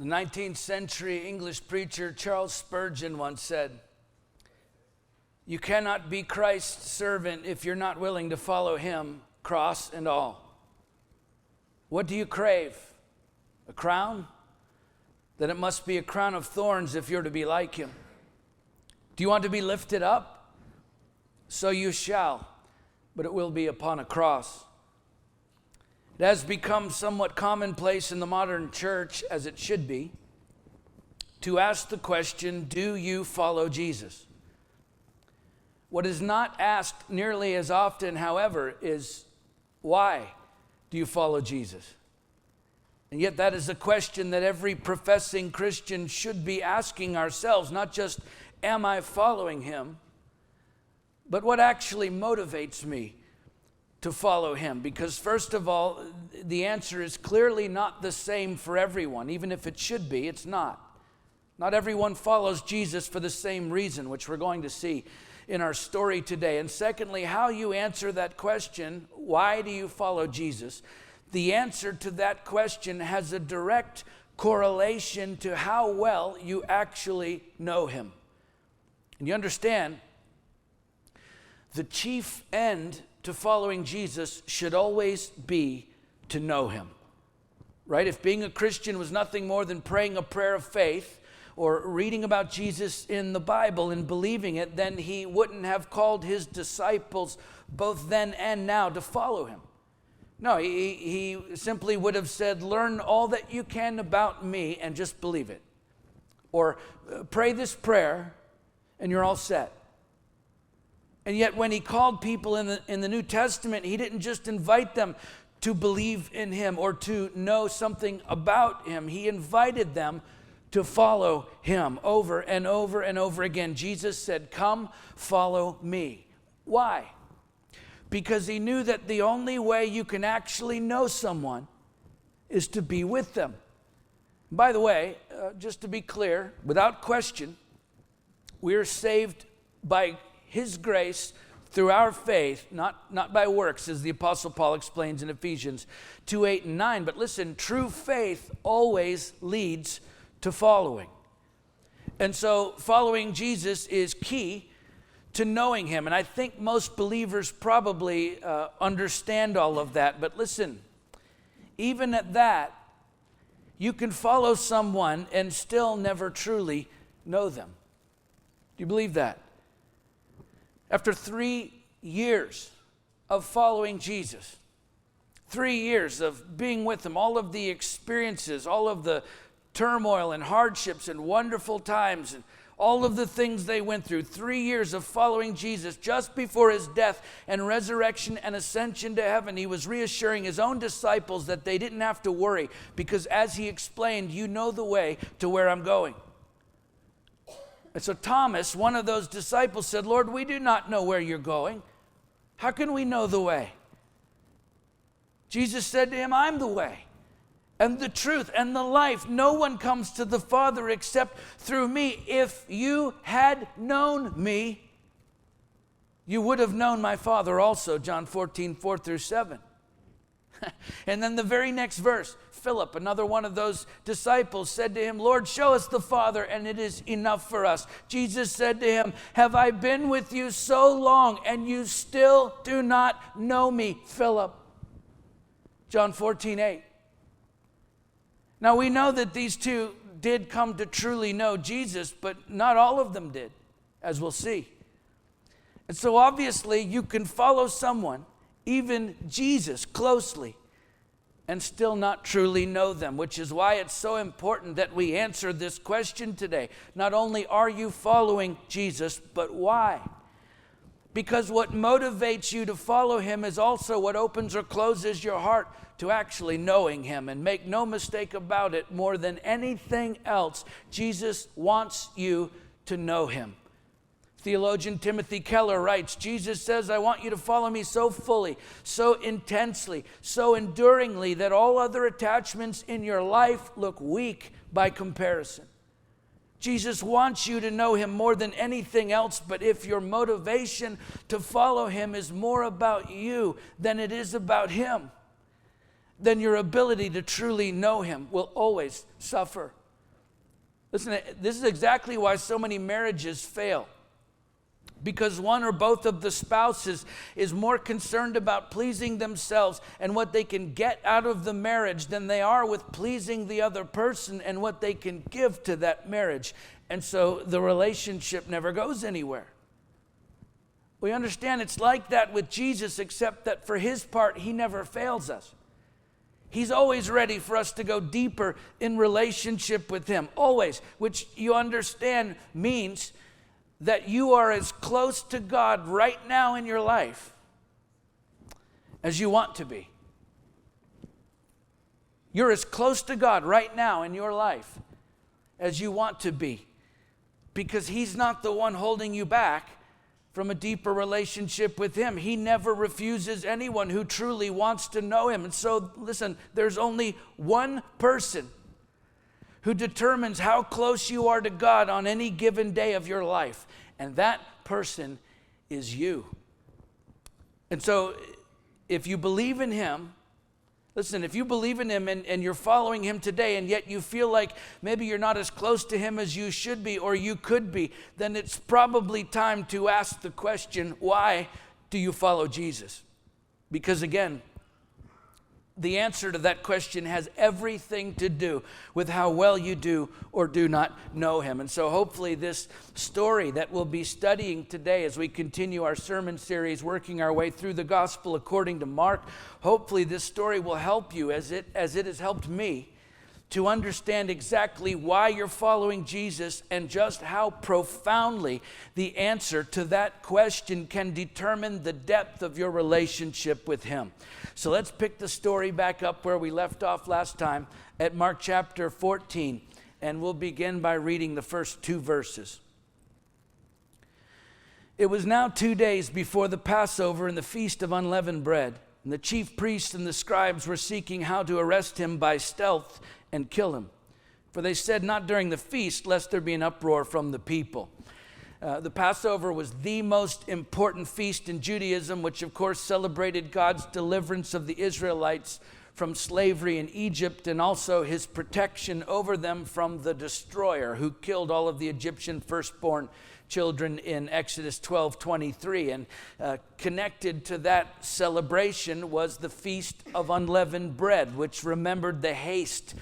The 19th century English preacher Charles Spurgeon once said, "You cannot be Christ's servant if you're not willing to follow him, cross and all." What do you crave? A crown? Then it must be a crown of thorns if you're to be like him. Do you want to be lifted up? So you shall, but it will be upon a cross. It has become somewhat commonplace in the modern church, as it should be, to ask the question, do you follow Jesus? What is not asked nearly as often, however, is why do you follow Jesus? And yet that is a question that every professing Christian should be asking ourselves, not just, am I following him, but what actually motivates me to follow him? Because first of all, the answer is clearly not the same for everyone. Even if it should be, it's not. Not everyone follows Jesus for the same reason, which we're going to see in our story today. And secondly, how you answer that question, why do you follow Jesus? The answer to that question has a direct correlation to how well you actually know him. And you understand, the chief end to following Jesus should always be to know him, right? If being a Christian was nothing more than praying a prayer of faith or reading about Jesus in the Bible and believing it, then he wouldn't have called his disciples both then and now to follow him. No, he simply would have said, learn all that you can about me and just believe it. Or pray this prayer and you're all set. And yet when he called people in the New Testament, he didn't just invite them to believe in him or to know something about him. He invited them to follow him over and over and over again. Jesus said, "Come, follow me." Why? Because he knew that the only way you can actually know someone is to be with them. By the way, just to be clear, without question, we are saved by his grace through our faith, not by works, as the Apostle Paul explains in Ephesians 2:8 and 9. But listen, true faith always leads to following. And so following Jesus is key to knowing him. And I think most believers probably understand all of that. But listen, even at that, you can follow someone and still never truly know them. Do you believe that? After 3 years of following Jesus, 3 years of being with him, all of the experiences, all of the turmoil and hardships and wonderful times and all of the things they went through, 3 years of following Jesus, just before his death and resurrection and ascension to heaven, he was reassuring his own disciples that they didn't have to worry because, as he explained, you know the way to where I'm going. And so Thomas, one of those disciples, said, "Lord, we do not know where you're going. How can we know the way?" Jesus said to him, "I'm the way and the truth and the life. No one comes to the Father except through me. If you had known me, you would have known my Father also." John 14:4-7. And then the very next verse, Philip, another one of those disciples, said to him, "Lord, show us the Father, and it is enough for us." Jesus said to him, "Have I been with you so long, and you still do not know me, Philip?" John 14:8. Now we know that these two did come to truly know Jesus, but not all of them did, as we'll see. And so obviously you can follow someone, even Jesus, closely, and still not truly know them, which is why it's so important that we answer this question today. Not only are you following Jesus, but why? Because what motivates you to follow him is also what opens or closes your heart to actually knowing him. And make no mistake about it, more than anything else, Jesus wants you to know him. Theologian Timothy Keller writes, Jesus says, "I want you to follow me so fully, so intensely, so enduringly that all other attachments in your life look weak by comparison." Jesus wants you to know him more than anything else, but if your motivation to follow him is more about you than it is about him, then your ability to truly know him will always suffer. Listen, this is exactly why so many marriages fail. Because one or both of the spouses is more concerned about pleasing themselves and what they can get out of the marriage than they are with pleasing the other person and what they can give to that marriage. And so the relationship never goes anywhere. We understand it's like that with Jesus, except that for his part, he never fails us. He's always ready for us to go deeper in relationship with him, always, which you understand means that you are as close to God right now in your life as you want to be. You're as close to God right now in your life as you want to be, because he's not the one holding you back from a deeper relationship with him. He never refuses anyone who truly wants to know him. And so, listen, there's only one person who determines how close you are to God on any given day of your life, and that person is you. And so, if you believe in him, listen, if you believe in him and you're following him today, and yet you feel like maybe you're not as close to him as you should be or you could be, then it's probably time to ask the question, why do you follow Jesus? Because again, the answer to that question has everything to do with how well you do or do not know him. And so hopefully this story that we'll be studying today as we continue our sermon series, working our way through the gospel according to Mark, hopefully this story will help you as it has helped me to understand exactly why you're following Jesus and just how profoundly the answer to that question can determine the depth of your relationship with him. So let's pick the story back up where we left off last time at Mark chapter 14, and we'll begin by reading the first 2 verses. It was now 2 days before the Passover and the Feast of Unleavened Bread, and the chief priests and the scribes were seeking how to arrest him by stealth and kill him. For they said, not during the feast, lest there be an uproar from the people. The Passover was the most important feast in Judaism, which of course celebrated God's deliverance of the Israelites from slavery in Egypt, and also his protection over them from the destroyer who killed all of the Egyptian firstborn children in Exodus 12:23. And connected to that celebration was the Feast of Unleavened Bread, which remembered the haste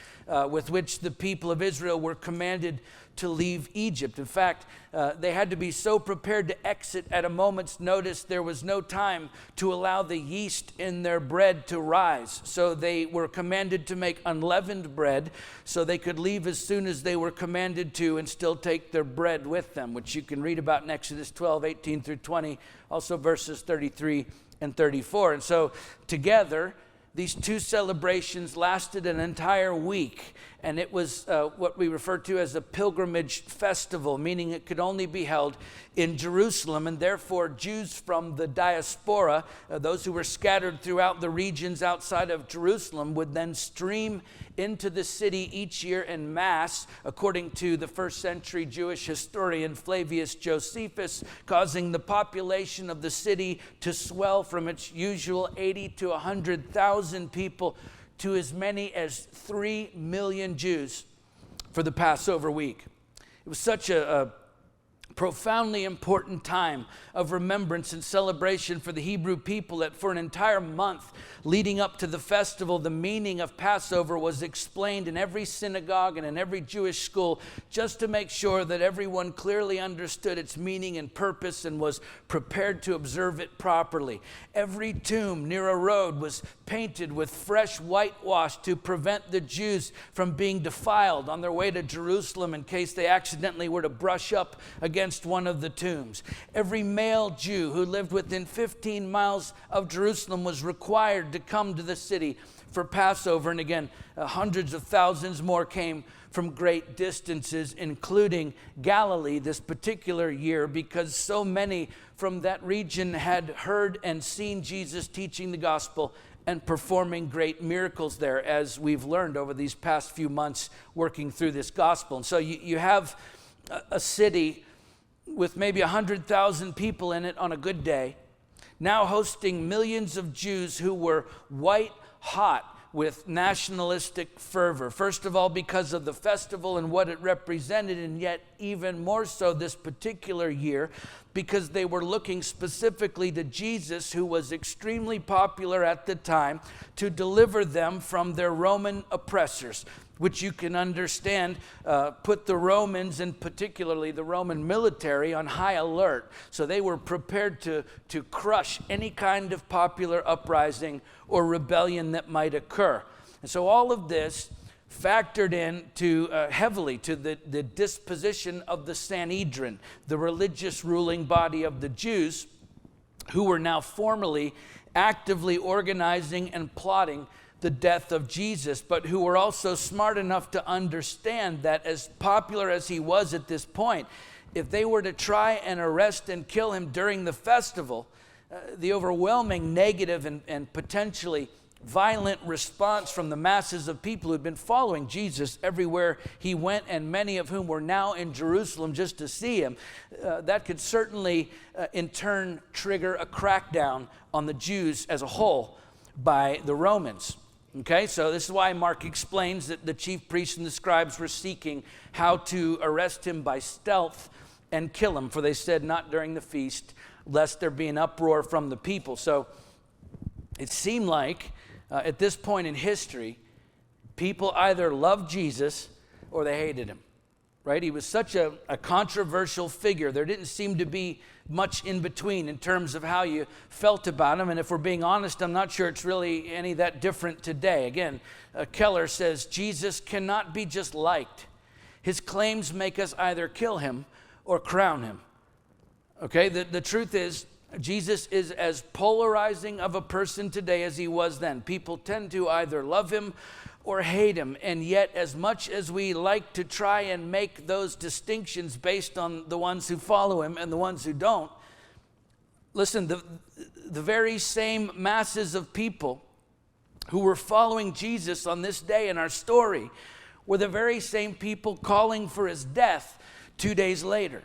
with which the people of Israel were commanded to leave Egypt. In fact, they had to be so prepared to exit at a moment's notice, there was no time to allow the yeast in their bread to rise. So they were commanded to make unleavened bread so they could leave as soon as they were commanded to and still take their bread with them, which you can read about in Exodus 12:18 through 20, also verses 33 and 34. And so together, these 2 celebrations lasted an entire week, and it was what we refer to as a pilgrimage festival, meaning it could only be held in Jerusalem, and therefore Jews from the diaspora, those who were scattered throughout the regions outside of Jerusalem, would then stream into the city each year en masse, according to the first century Jewish historian Flavius Josephus, causing the population of the city to swell from its usual 80 to 100,000 people to as many as 3 million Jews for the Passover week. It was such a profoundly important time of remembrance and celebration for the Hebrew people that for an entire month leading up to the festival, the meaning of Passover was explained in every synagogue and in every Jewish school, just to make sure that everyone clearly understood its meaning and purpose and was prepared to observe it properly. Every tomb near a road was painted with fresh whitewash to prevent the Jews from being defiled on their way to Jerusalem in case they accidentally were to brush up against one of the tombs. Every male Jew who lived within 15 miles of Jerusalem was required to come to the city for Passover. And again, hundreds of thousands more came from great distances, including Galilee this particular year, because so many from that region had heard and seen Jesus teaching the gospel and performing great miracles there, as we've learned over these past few months working through this gospel. And so you have a city with maybe 100,000 people in it on a good day, now hosting millions of Jews who were white hot with nationalistic fervor. First of all, because of the festival and what it represented, and yet even more so this particular year, because they were looking specifically to Jesus, who was extremely popular at the time, to deliver them from their Roman oppressors, which you can understand put the Romans, and particularly the Roman military, on high alert. So they were prepared to crush any kind of popular uprising or rebellion that might occur. And so all of this factored in heavily to the disposition of the Sanhedrin, the religious ruling body of the Jews, who were now formally, actively organizing and plotting the death of Jesus, but who were also smart enough to understand that, as popular as he was at this point, if they were to try and arrest and kill him during the festival, the overwhelming negative and potentially violent response from the masses of people who'd been following Jesus everywhere he went, and many of whom were now in Jerusalem just to see him, that could certainly in turn trigger a crackdown on the Jews as a whole by the Romans. Okay, so this is why Mark explains that the chief priests and the scribes were seeking how to arrest him by stealth and kill him, for they said, not during the feast, lest there be an uproar from the people. So it seemed like at this point in history, people either loved Jesus or they hated him, right? He was such a controversial figure. There didn't seem to be much in between in terms of how you felt about him. And if we're being honest, I'm not sure it's really any that different today. Again, Keller says, Jesus cannot be just liked. His claims make us either kill him or crown him. Okay, the truth is, Jesus is as polarizing of a person today as he was then. People tend to either love him or hate him. And yet, as much as we like to try and make those distinctions based on the ones who follow him and the ones who don't, listen, the very same masses of people who were following Jesus on this day in our story were the very same people calling for his death 2 days later.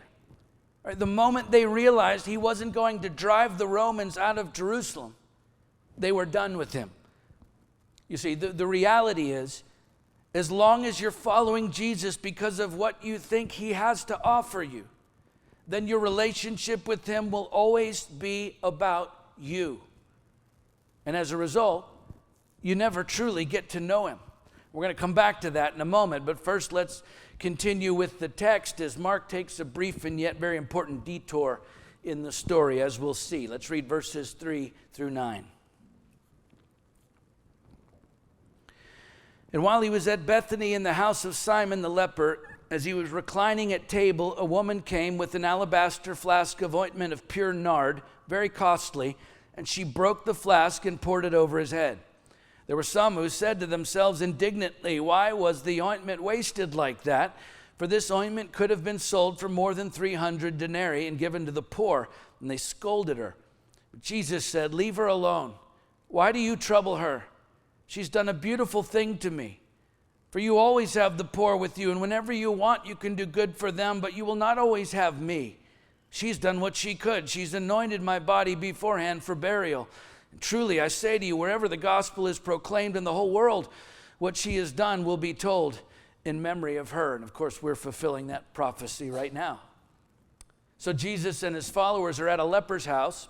Right, the moment they realized he wasn't going to drive the Romans out of Jerusalem, they were done with him. You see, the reality is, as long as you're following Jesus because of what you think he has to offer you, then your relationship with him will always be about you. And as a result, you never truly get to know him. We're going to come back to that in a moment, but first let's continue with the text as Mark takes a brief and yet very important detour in the story, as we'll see. Let's read verses 3 through 9. And while he was at Bethany in the house of Simon the leper, as he was reclining at table, a woman came with an alabaster flask of ointment of pure nard, very costly, and she broke the flask and poured it over his head. There were some who said to themselves indignantly, "Why was the ointment wasted like that? For this ointment could have been sold for more than 300 denarii and given to the poor." And they scolded her. But Jesus said, "Leave her alone. Why do you trouble her? She's done a beautiful thing to me. For you always have the poor with you, and whenever you want, you can do good for them, but you will not always have me. She's done what she could. She's anointed my body beforehand for burial. And truly, I say to you, wherever the gospel is proclaimed in the whole world, what she has done will be told in memory of her." And of course, we're fulfilling that prophecy right now. So Jesus and his followers are at a leper's house,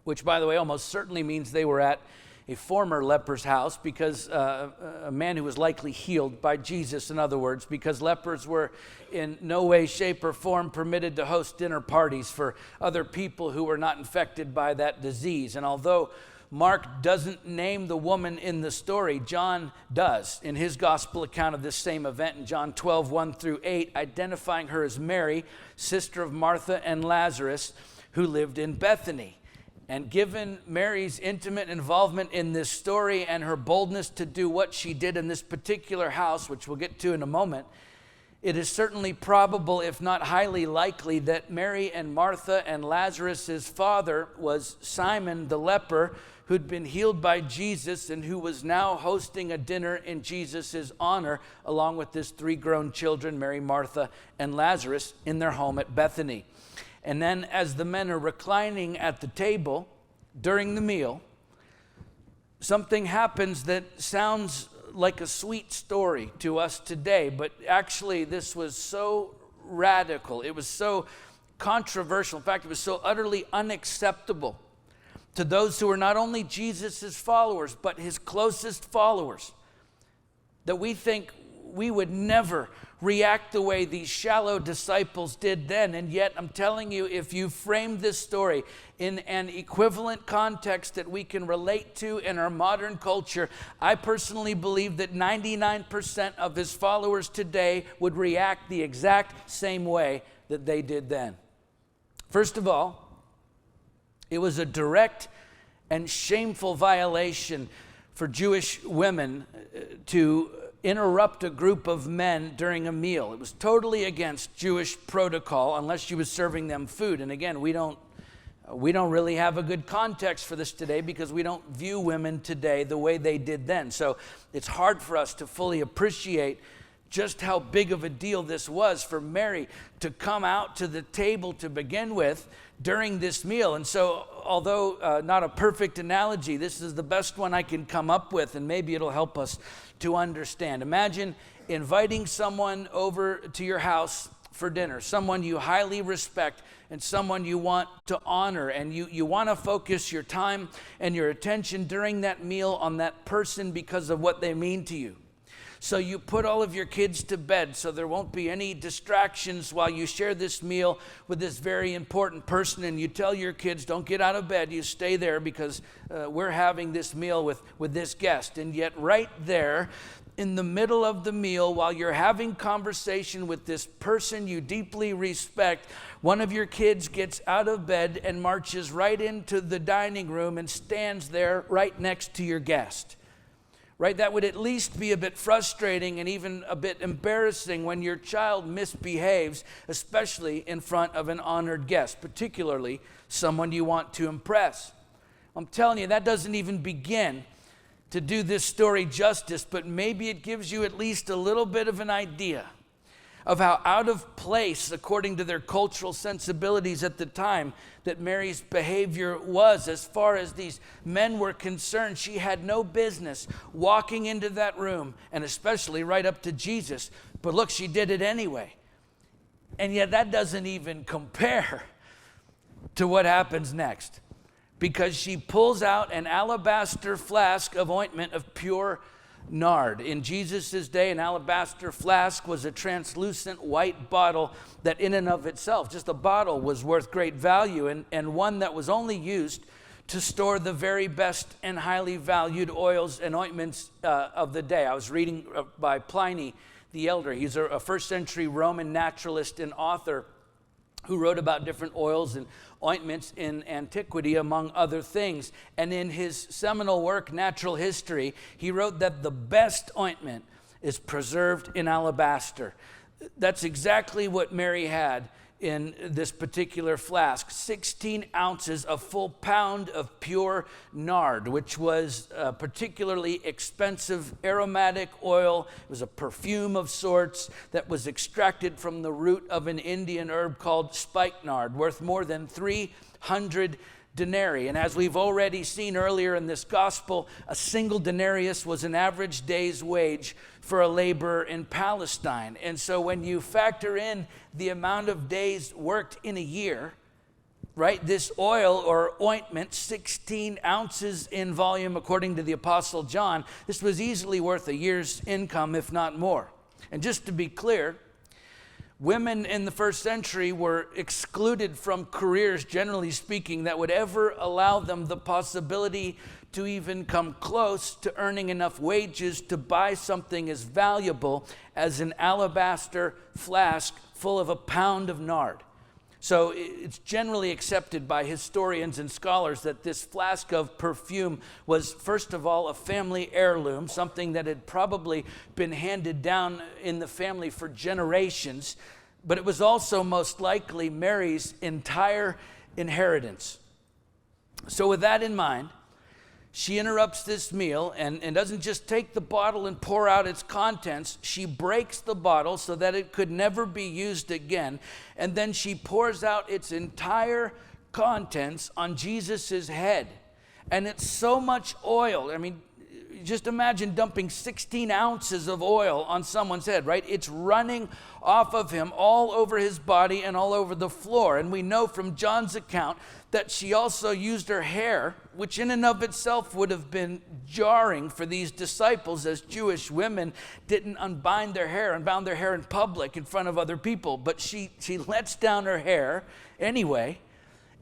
which, by the way, almost certainly means they were at a former leper's house, because a man who was likely healed by Jesus, in other words, because lepers were in no way, shape, or form permitted to host dinner parties for other people who were not infected by that disease. And although Mark doesn't name the woman in the story, John does in his gospel account of this same event in John 12, 1 through 8, identifying her as Mary, sister of Martha and Lazarus, who lived in Bethany. And given Mary's intimate involvement in this story and her boldness to do what she did in this particular house, which we'll get to in a moment, it is certainly probable, if not highly likely, that Mary and Martha and Lazarus' father was Simon the leper, who'd been healed by Jesus and who was now hosting a dinner in Jesus' honor, along with his 3 grown children, Mary, Martha, and Lazarus, in their home at Bethany. And then as the men are reclining at the table during the meal, something happens that sounds like a sweet story to us today, but actually this was so radical. It was so controversial. In fact, it was so utterly unacceptable to those who were not only Jesus' followers, but his closest followers, that we think we would never react the way these shallow disciples did then. And yet, I'm telling you, if you frame this story in an equivalent context that we can relate to in our modern culture, I personally believe that 99% of his followers today would react the exact same way that they did then. First of all, it was a direct and shameful violation for Jewish women to interrupt a group of men during a meal. It was totally against Jewish protocol unless she was serving them food. And again, we don't really have a good context for this today because we don't view women today the way they did then. So it's hard for us to fully appreciate just how big of a deal this was for Mary to come out to the table to begin with during this meal. And so, although not a perfect analogy, this is the best one I can come up with, and maybe it'll help us to understand. Imagine inviting someone over to your house for dinner, someone you highly respect and someone you want to honor, and you want to focus your time and your attention during that meal on that person because of what they mean to you. So you put all of your kids to bed so there won't be any distractions while you share this meal with this very important person, and you tell your kids, don't get out of bed, you stay there because we're having this meal with this guest. And yet right there in the middle of the meal, while you're having conversation with this person you deeply respect, one of your kids gets out of bed and marches right into the dining room and stands there right next to your guest. Right? That would at least be a bit frustrating and even a bit embarrassing when your child misbehaves, especially in front of an honored guest, particularly someone you want to impress. I'm telling you, that doesn't even begin to do this story justice, but maybe it gives you at least a little bit of an idea of how out of place, according to their cultural sensibilities at the time, that Mary's behavior was. As far as these men were concerned, she had no business walking into that room, and especially right up to Jesus. But look, she did it anyway. And yet that doesn't even compare to what happens next, because she pulls out an alabaster flask of ointment of pure nard. In Jesus' day, an alabaster flask was a translucent white bottle that in and of itself, just a bottle, was worth great value, and one that was only used to store the very best and highly valued oils and ointments of the day. I was reading by Pliny the Elder. He's a first century Roman naturalist and author who wrote about different oils and ointments in antiquity, among other things. And in his seminal work, Natural History, he wrote that the best ointment is preserved in alabaster. That's exactly what Mary had in this particular flask. 16 ounces, a full pound of pure nard, which was a particularly expensive aromatic oil. It was a perfume of sorts that was extracted from the root of an Indian herb called spikenard, worth more than 300 denarii. And as we've already seen earlier in this gospel, a single denarius was an average day's wage for a laborer in Palestine. And so when you factor in the amount of days worked in a year, right, this oil or ointment, 16 ounces in volume according to the Apostle John, this was easily worth a year's income, if not more. And just to be clear, women in the first century were excluded from careers, generally speaking, that would ever allow them the possibility to even come close to earning enough wages to buy something as valuable as an alabaster flask full of a pound of nard. So it's generally accepted by historians and scholars that this flask of perfume was, first of all, a family heirloom, something that had probably been handed down in the family for generations, but it was also most likely Mary's entire inheritance. So with that in mind, she interrupts this meal and doesn't just take the bottle and pour out its contents. She breaks the bottle so that it could never be used again. And then she pours out its entire contents on Jesus' head And it's so much oil. I mean, just imagine dumping 16 ounces of oil on someone's head, right? It's running off of him all over his body and all over the floor. And we know from John's account that she also used her hair, which in and of itself would have been jarring for these disciples, as Jewish women didn't unbind their hair and bound their hair in public in front of other people. But she lets down her hair anyway,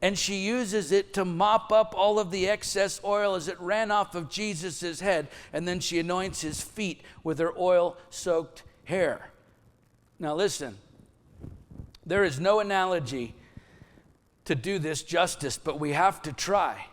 and she uses it to mop up all of the excess oil as it ran off of Jesus' head, and then she anoints his feet with her oil-soaked hair. Now listen, there is no analogy to do this justice, but we have to try,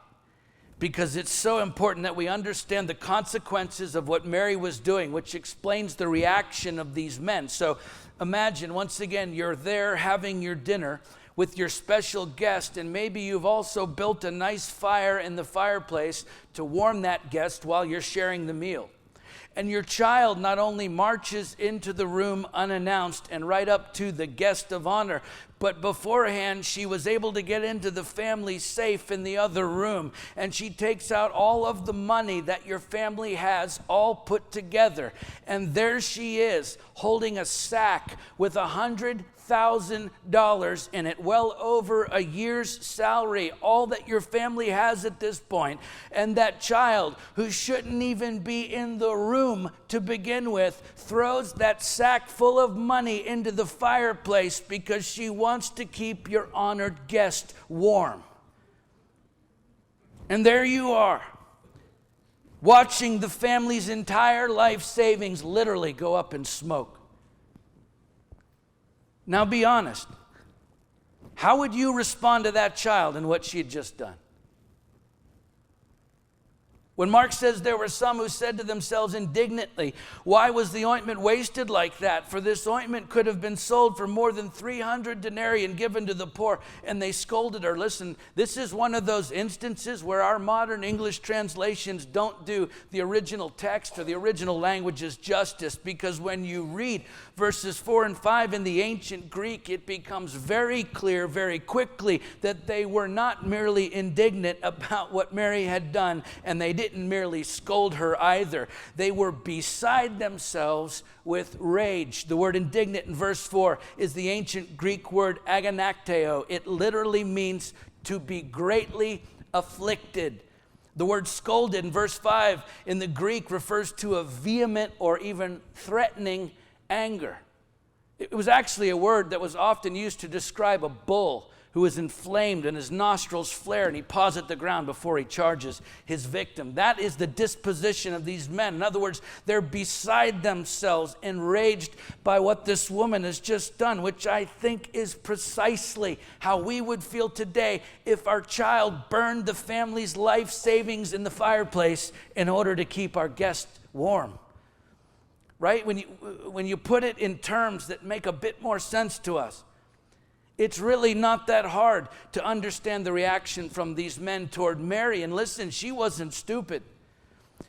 because it's so important that we understand the consequences of what Mary was doing, which explains the reaction of these men. So imagine, once again, you're there having your dinner with your special guest, and maybe you've also built a nice fire in the fireplace to warm that guest while you're sharing the meal. And your child not only marches into the room unannounced and right up to the guest of honor, but beforehand she was able to get into the family safe in the other room, and she takes out all of the money that your family has all put together. And there she is, holding a sack with $100,000 in it, well over a year's salary, all that your family has at this point. And that child, who shouldn't even be in the room to begin with, throws that sack full of money into the fireplace because she wants to keep your honored guest warm. And there you are, watching the family's entire life savings literally go up in smoke. Now be honest. How would you respond to that child and what she had just done? When Mark says there were some who said to themselves indignantly, "Why was the ointment wasted like that? For this ointment could have been sold for more than 300 denarii and given to the poor." And they scolded her. Listen, this is one of those instances where our modern English translations don't do the original text or the original language's justice, because when you read verses 4 and 5 in the ancient Greek, it becomes very clear very quickly that they were not merely indignant about what Mary had done, and they didn't merely scold her either. They were beside themselves with rage. The word indignant in verse 4 is the ancient Greek word aganakteo. It literally means to be greatly afflicted. The word scolded in verse 5 in the Greek refers to a vehement or even threatening anger. It was actually a word that was often used to describe a bull who is inflamed and his nostrils flare and he paws at the ground before he charges his victim. That is the disposition of these men. In other words, they're beside themselves, enraged by what this woman has just done, which I think is precisely how we would feel today if our child burned the family's life savings in the fireplace in order to keep our guest warm. Right? When you put it in terms that make a bit more sense to us, it's really not that hard to understand the reaction from these men toward Mary. And listen, she wasn't stupid.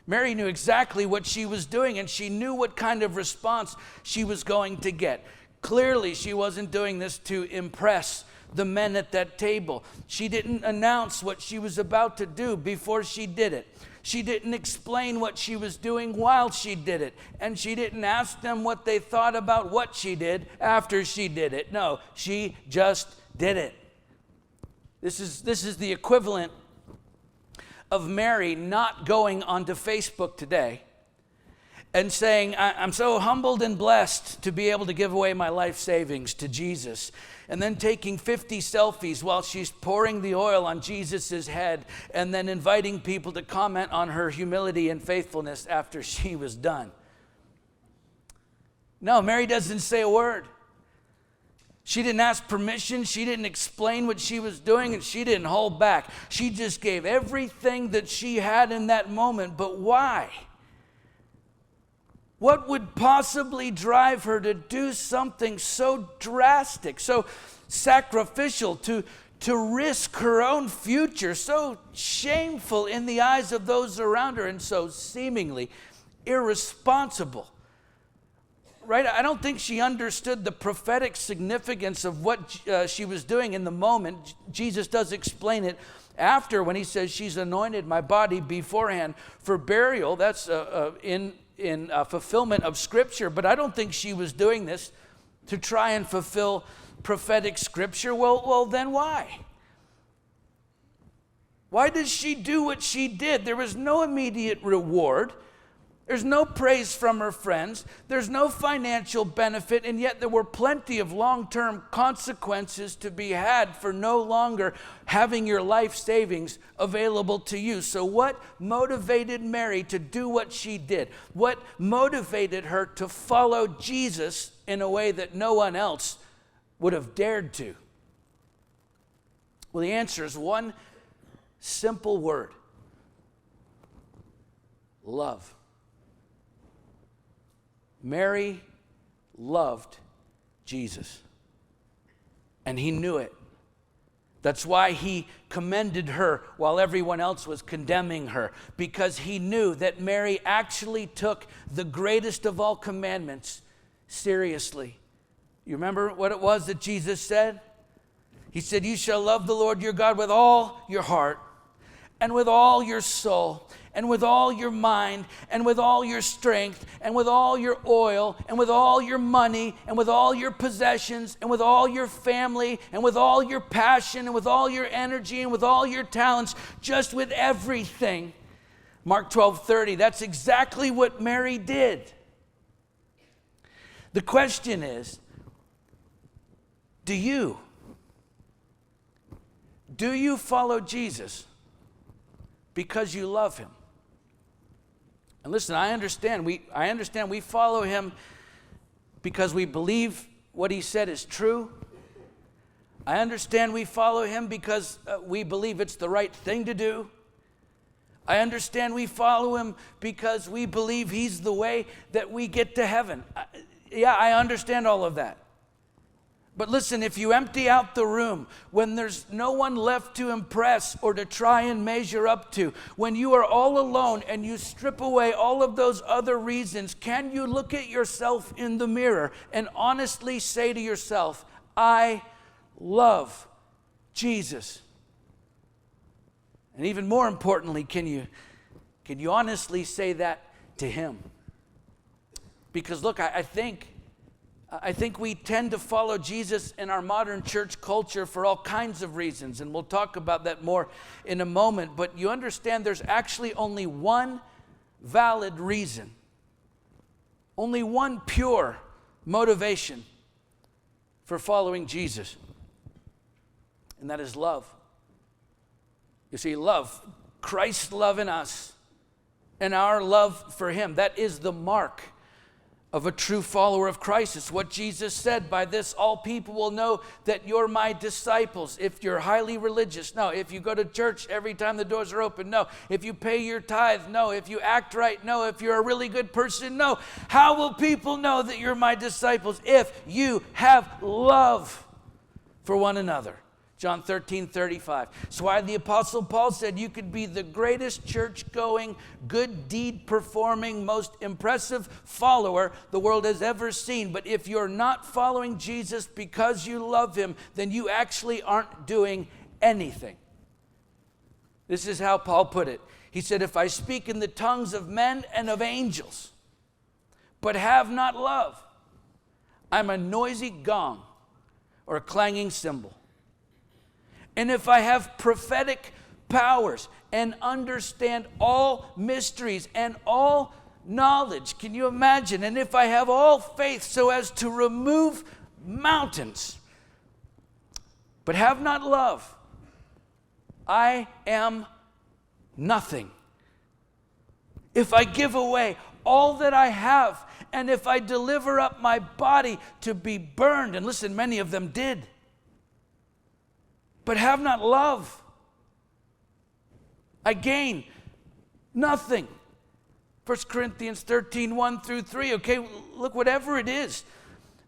Mary knew exactly what she was doing, and she knew what kind of response she was going to get. Clearly, she wasn't doing this to impress the men at that table. She didn't announce what she was about to do before she did it. She didn't explain what she was doing while she did it. And she didn't ask them what they thought about what she did after she did it. No, she just did it. This is the equivalent of Mary not going onto Facebook today and saying, "I'm so humbled and blessed to be able to give away my life savings to Jesus," and then taking 50 selfies while she's pouring the oil on Jesus' head, and then inviting people to comment on her humility and faithfulness after she was done. No, Mary doesn't say a word. She didn't ask permission. She didn't explain what she was doing, and she didn't hold back. She just gave everything that she had in that moment. But why? What would possibly drive her to do something so drastic, so sacrificial, to risk her own future, so shameful in the eyes of those around her, and so seemingly irresponsible? right? I don't think she understood the prophetic significance of what she was doing in the moment. Jesus does explain it after when he says she's anointed my body beforehand for burial. That's in fulfillment of Scripture. But I don't think she was doing this to try and fulfill prophetic Scripture. Well, then why? Why did she do what she did? There was no immediate reward. There's no praise from her friends. There's no financial benefit, and yet there were plenty of long-term consequences to be had for no longer having your life savings available to you. So what motivated Mary to do what she did? What motivated her to follow Jesus in a way that no one else would have dared to? Well, the answer is one simple word: love. Mary loved Jesus, and he knew it. That's why he commended her while everyone else was condemning her, because he knew that Mary actually took the greatest of all commandments seriously. You remember what it was that Jesus said? He said, "You shall love the Lord your God with all your heart, and with all your soul, and with all your mind, and with all your strength, and with all your oil, and with all your money, and with all your possessions, and with all your family, and with all your passion, and with all your energy, and with all your talents," just with everything. Mark 12:30, that's exactly what Mary did. The question is, do you follow Jesus because you love him? And listen, I understand we follow him because we believe what he said is true. I understand we follow him because we believe it's the right thing to do. I understand we follow him because we believe he's the way that we get to heaven. I understand all of that. But listen, if you empty out the room when there's no one left to impress or to try and measure up to, when you are all alone and you strip away all of those other reasons, can you look at yourself in the mirror and honestly say to yourself, I love Jesus? And even more importantly, can you honestly say that to him? Because look, I think we tend to follow Jesus in our modern church culture for all kinds of reasons, and we'll talk about that more in a moment. But you understand there's actually only one valid reason, only one pure motivation for following Jesus, and that is love. You see, love, Christ's love in us, and our love for him, that is the mark of a true follower of Christ. It's what Jesus said, "By this all people will know that you're my disciples." If you're highly religious, no. If you go to church every time the doors are open, no. If you pay your tithe, no. If you act right, no. If you're a really good person, no. How will people know that you're my disciples? If you have love for one another. John 13:35. That's why the Apostle Paul said you could be the greatest church-going, good deed-performing, most impressive follower the world has ever seen. But if you're not following Jesus because you love him, then you actually aren't doing anything. This is how Paul put it. He said, "If I speak in the tongues of men and of angels, but have not love, I'm a noisy gong or a clanging cymbal. And if I have prophetic powers and understand all mysteries and all knowledge," can you imagine? "And if I have all faith so as to remove mountains, but have not love, I am nothing. If I give away all that I have, and if I deliver up my body to be burned," and listen, many of them did, "but have not love, I gain nothing." 1 Corinthians 13, 1 through 3. Okay, look, whatever it is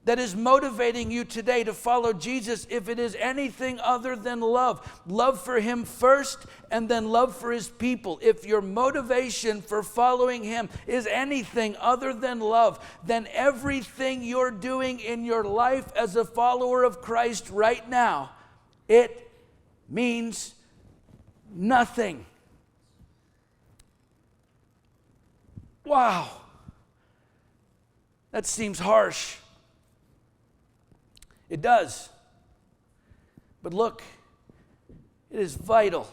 that is motivating you today to follow Jesus, if it is anything other than love. Love for him first, and then love for his people. If your motivation for following him is anything other than love, then everything you're doing in your life as a follower of Christ right now, it means nothing. Wow. That seems harsh. It does. But look, it is vital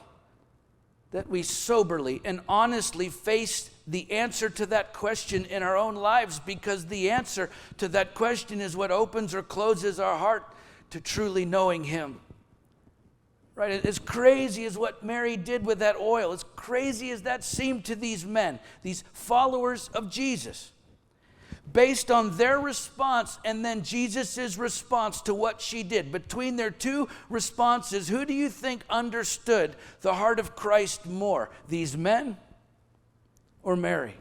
that we soberly and honestly face the answer to that question in our own lives, because the answer to that question is what opens or closes our heart to truly knowing him. Right? As crazy as what Mary did with that oil, as crazy as that seemed to these men, these followers of Jesus, based on their response and then Jesus' response to what she did, between their two responses, who do you think understood the heart of Christ more? These men or Mary?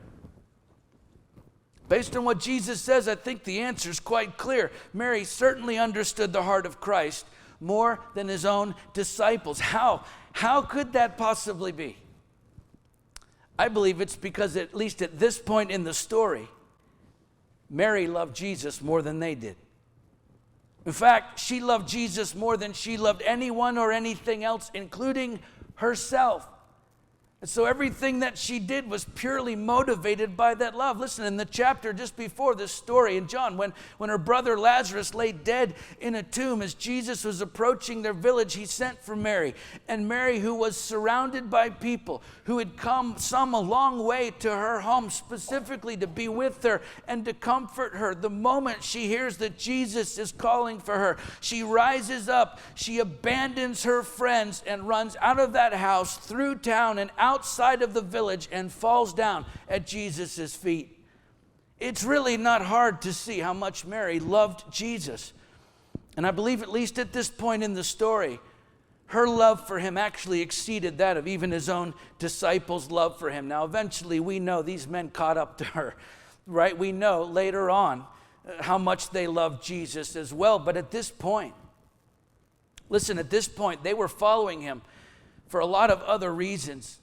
Based on what Jesus says, I think the answer is quite clear. Mary certainly understood the heart of Christ more than his own disciples. How could that possibly be? I believe it's because, at least at this point in the story, Mary loved Jesus more than they did. In fact, she loved Jesus more than she loved anyone or anything else, including herself. And so everything that she did was purely motivated by that love. Listen, in the chapter just before this story in John, when her brother Lazarus lay dead in a tomb, as Jesus was approaching their village, he sent for Mary. And Mary, who was surrounded by people who had come some a long way to her home specifically to be with her and to comfort her, the moment she hears that Jesus is calling for her, she rises up, she abandons her friends and runs out of that house, through town and outside of the village, and falls down at Jesus' feet. It's really not hard to see how much Mary loved Jesus. And I believe, at least at this point in the story, her love for him actually exceeded that of even his own disciples' love for him. Now, eventually, we know these men caught up to her, right? We know later on how much they loved Jesus as well. But at this point, listen, at this point, they were following him for a lot of other reasons,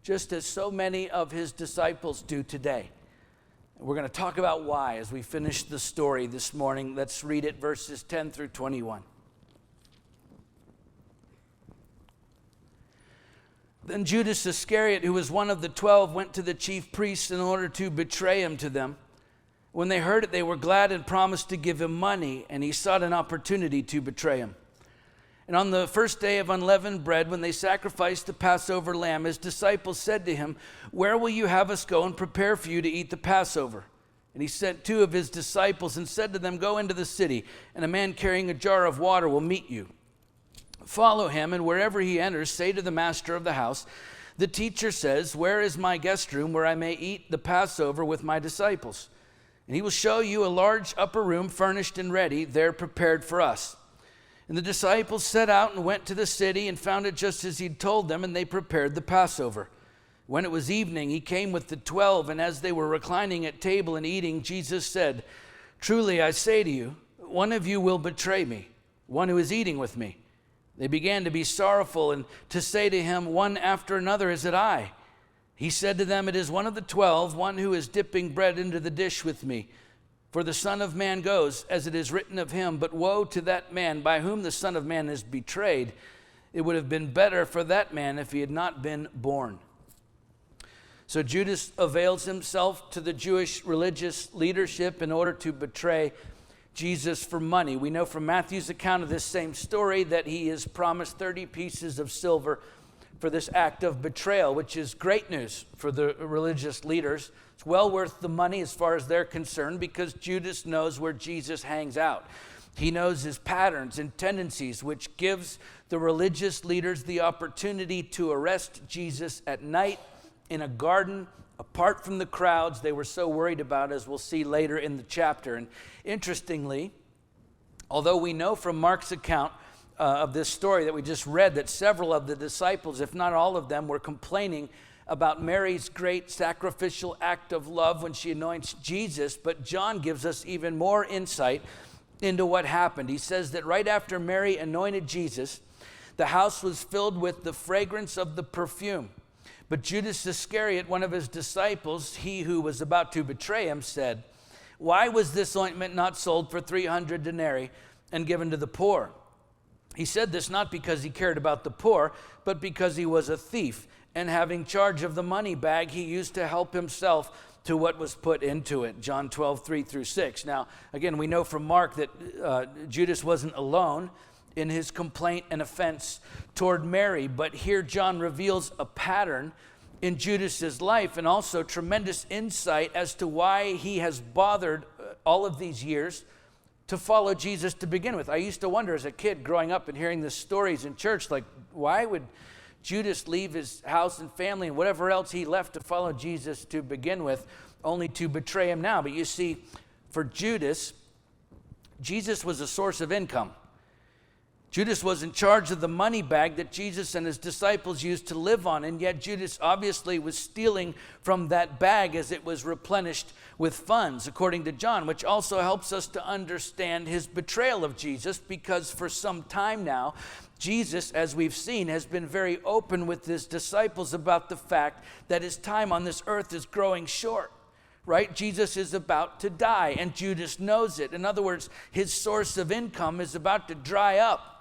just as so many of his disciples do today. We're going to talk about why as we finish the story this morning. Let's read it, verses 10 through 21. Then Judas Iscariot, who was one of the 12, went to the chief priests in order to betray him to them. When they heard it, they were glad and promised to give him money, and he sought an opportunity to betray him. And on the first day of unleavened bread, when they sacrificed the Passover lamb, his disciples said to him, "Where will you have us go and prepare for you to eat the Passover?" And he sent two of his disciples and said to them, "Go into the city, and a man carrying a jar of water will meet you. Follow him, and wherever he enters, say to the master of the house, 'The teacher says, where is my guest room where I may eat the Passover with my disciples?' And he will show you a large upper room furnished and ready, there prepared for us." And the disciples set out and went to the city and found it just as he'd told them, and they prepared the Passover. When it was evening, he came with the 12, and as they were reclining at table and eating, Jesus said, "Truly I say to you, one of you will betray me, one who is eating with me." They began to be sorrowful and to say to him one after another, "Is it I?" He said to them, "It is one of the 12, one who is dipping bread into the dish with me. For the Son of Man goes, as it is written of him, but woe to that man by whom the Son of Man is betrayed. It would have been better for that man if he had not been born." So Judas avails himself to the Jewish religious leadership in order to betray Jesus for money. We know from Matthew's account of this same story that he is promised 30 pieces of silver for this act of betrayal, which is great news for the religious leaders. It's well worth the money as far as they're concerned, because Judas knows where Jesus hangs out. He knows his patterns and tendencies, which gives the religious leaders the opportunity to arrest Jesus at night in a garden apart from the crowds they were so worried about, as we'll see later in the chapter. And interestingly, although we know from Mark's account of this story that we just read that several of the disciples, if not all of them, were complaining about Mary's great sacrificial act of love when she anoints Jesus, but John gives us even more insight into what happened. He says that right after Mary anointed Jesus, the house was filled with the fragrance of the perfume. But Judas Iscariot, one of his disciples, he who was about to betray him, said, "Why was this ointment not sold for 300 denarii and given to the poor?" He said this not because he cared about the poor, but because he was a thief, and having charge of the money bag, he used to help himself to what was put into it. John 12:3-6. Now, again, we know from Mark that Judas wasn't alone in his complaint and offense toward Mary, but here John reveals a pattern in Judas's life and also tremendous insight as to why he has bothered all of these years to follow Jesus to begin with. I used to wonder as a kid growing up and hearing the stories in church, like, why would Judas leave his house and family and whatever else he left to follow Jesus to begin with, only to betray him now? But you see, for Judas, Jesus was a source of income. Judas was in charge of the money bag that Jesus and his disciples used to live on, and yet Judas obviously was stealing from that bag as it was replenished with funds, according to John, which also helps us to understand his betrayal of Jesus, because for some time now, Jesus, as we've seen, has been very open with his disciples about the fact that his time on this earth is growing short. Right? Jesus is about to die, and Judas knows it. In other words, his source of income is about to dry up.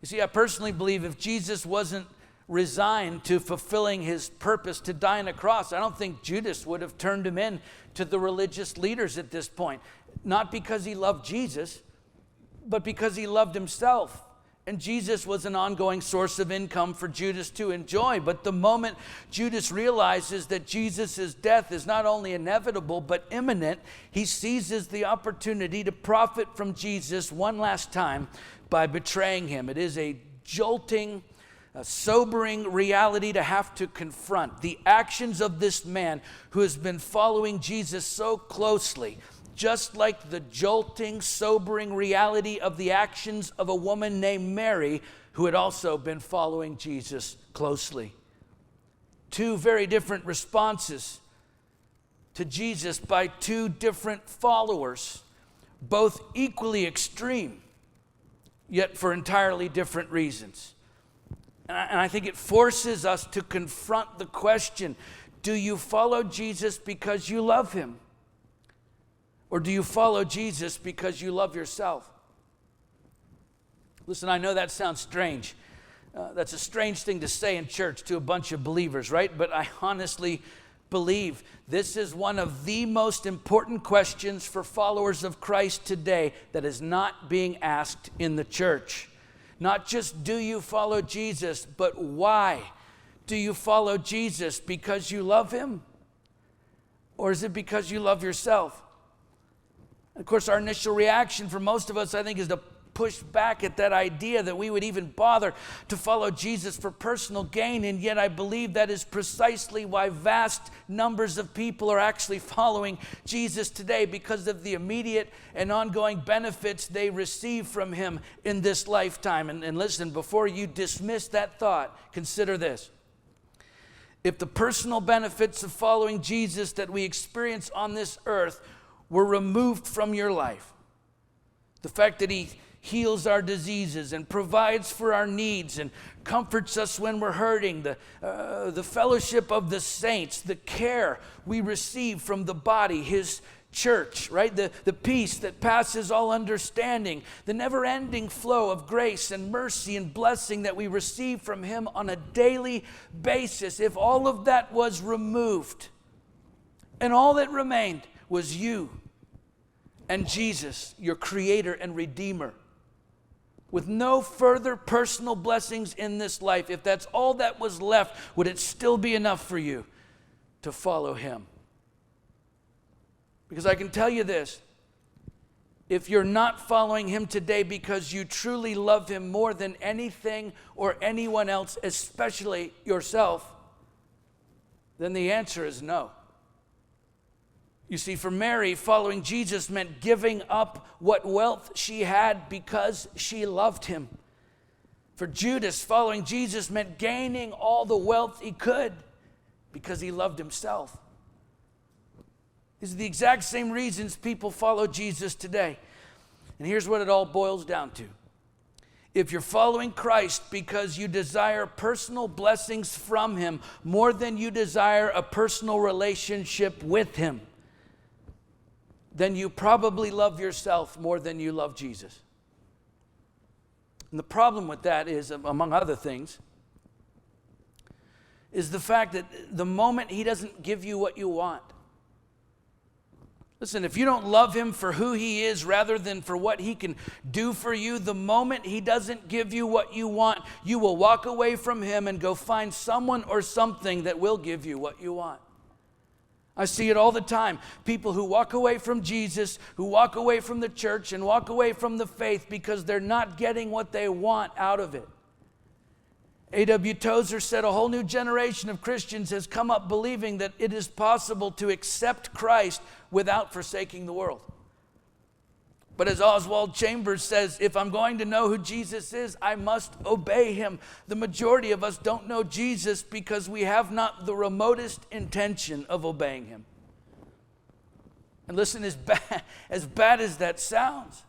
You see, I personally believe if Jesus wasn't resigned to fulfilling his purpose to die on a cross, I don't think Judas would have turned him in to the religious leaders at this point. Not because he loved Jesus, but because he loved himself. And Jesus was an ongoing source of income for Judas to enjoy. But the moment Judas realizes that Jesus' death is not only inevitable but imminent, he seizes the opportunity to profit from Jesus one last time by betraying him. It is a jolting, sobering reality to have to confront the actions of this man who has been following Jesus so closely, just like the jolting, sobering reality of the actions of a woman named Mary who had also been following Jesus closely. Two very different responses to Jesus by two different followers, both equally extreme, yet for entirely different reasons. And I think it forces us to confront the question, do you follow Jesus because you love him? Or do you follow Jesus because you love yourself? Listen, I know that sounds strange. That's a strange thing to say in church to a bunch of believers, right? But I honestly believe this is one of the most important questions for followers of Christ today that is not being asked in the church. Not just do you follow Jesus, but why do you follow Jesus? Because you love him? Or is it because you love yourself? Of course, our initial reaction for most of us, I think, is to push back at that idea that we would even bother to follow Jesus for personal gain, and yet I believe that is precisely why vast numbers of people are actually following Jesus today, because of the immediate and ongoing benefits they receive from him in this lifetime. And listen, before you dismiss that thought, consider this. If the personal benefits of following Jesus that we experience on this earth were removed from your life, the fact that he heals our diseases and provides for our needs and comforts us when we're hurting, the fellowship of the saints, the care we receive from the body, his church, right? The peace that passes all understanding, the never-ending flow of grace and mercy and blessing that we receive from him on a daily basis. If all of that was removed and all that remained was you and Jesus, your creator and redeemer, with no further personal blessings in this life, if that's all that was left, would it still be enough for you to follow him? Because I can tell you this, if you're not following him today because you truly love him more than anything or anyone else, especially yourself, then the answer is no. You see, for Mary, following Jesus meant giving up what wealth she had because she loved him. For Judas, following Jesus meant gaining all the wealth he could because he loved himself. These are the exact same reasons people follow Jesus today. And here's what it all boils down to. If you're following Christ because you desire personal blessings from Him more than you desire a personal relationship with Him, then you probably love yourself more than you love Jesus. And the problem with that is, among other things, is the fact that the moment He doesn't give you what you want. Listen, if you don't love Him for who He is rather than for what He can do for you, the moment He doesn't give you what you want, you will walk away from Him and go find someone or something that will give you what you want. I see it all the time. People who walk away from Jesus, who walk away from the church and walk away from the faith because they're not getting what they want out of it. A.W. Tozer said a whole new generation of Christians has come up believing that it is possible to accept Christ without forsaking the world. But as Oswald Chambers says, if I'm going to know who Jesus is, I must obey Him. The majority of us don't know Jesus because we have not the remotest intention of obeying Him. And listen, as bad as that sounds,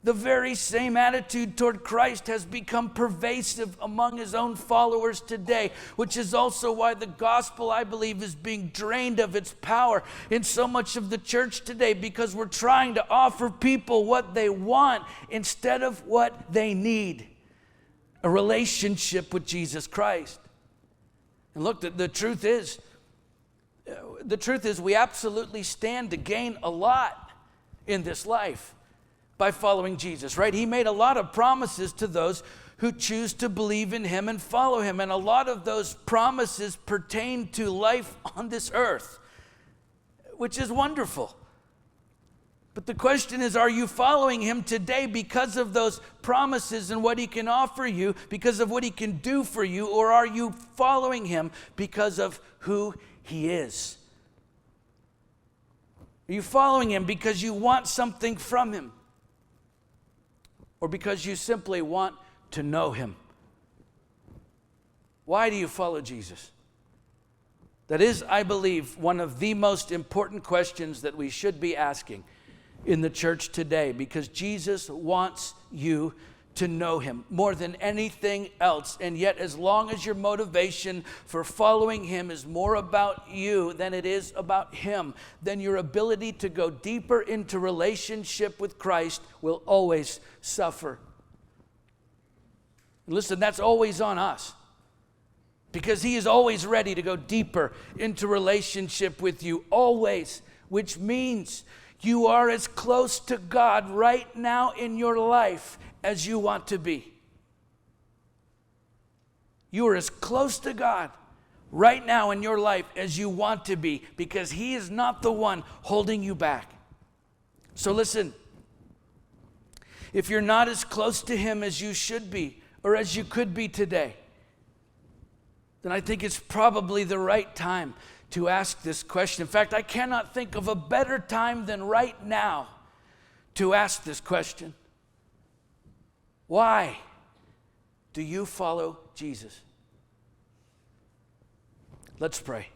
the very same attitude toward Christ has become pervasive among His own followers today, which is also why the gospel, I believe, is being drained of its power in so much of the church today, because we're trying to offer people what they want instead of what they need, a relationship with Jesus Christ. And look, the truth is we absolutely stand to gain a lot in this life by following Jesus, right? He made a lot of promises to those who choose to believe in Him and follow Him. And a lot of those promises pertain to life on this earth, which is wonderful. But the question is, are you following Him today because of those promises and what He can offer you, because of what He can do for you, or are you following Him because of who He is? Are you following Him because you want something from Him? Or because you simply want to know Him? Why do you follow Jesus? That is, I believe, one of the most important questions that we should be asking in the church today, because Jesus wants you to know Him more than anything else. And yet, as long as your motivation for following Him is more about you than it is about Him, then your ability to go deeper into relationship with Christ will always suffer. Listen, that's always on us, because He is always ready to go deeper into relationship with you, always, which means you are as close to God right now in your life as you want to be. You are as close to God right now in your life as you want to be, because He is not the one holding you back. So listen, if you're not as close to Him as you should be or as you could be today, then I think it's probably the right time to ask this question. In fact, I cannot think of a better time than right now to ask this question. Why do you follow Jesus? Let's pray.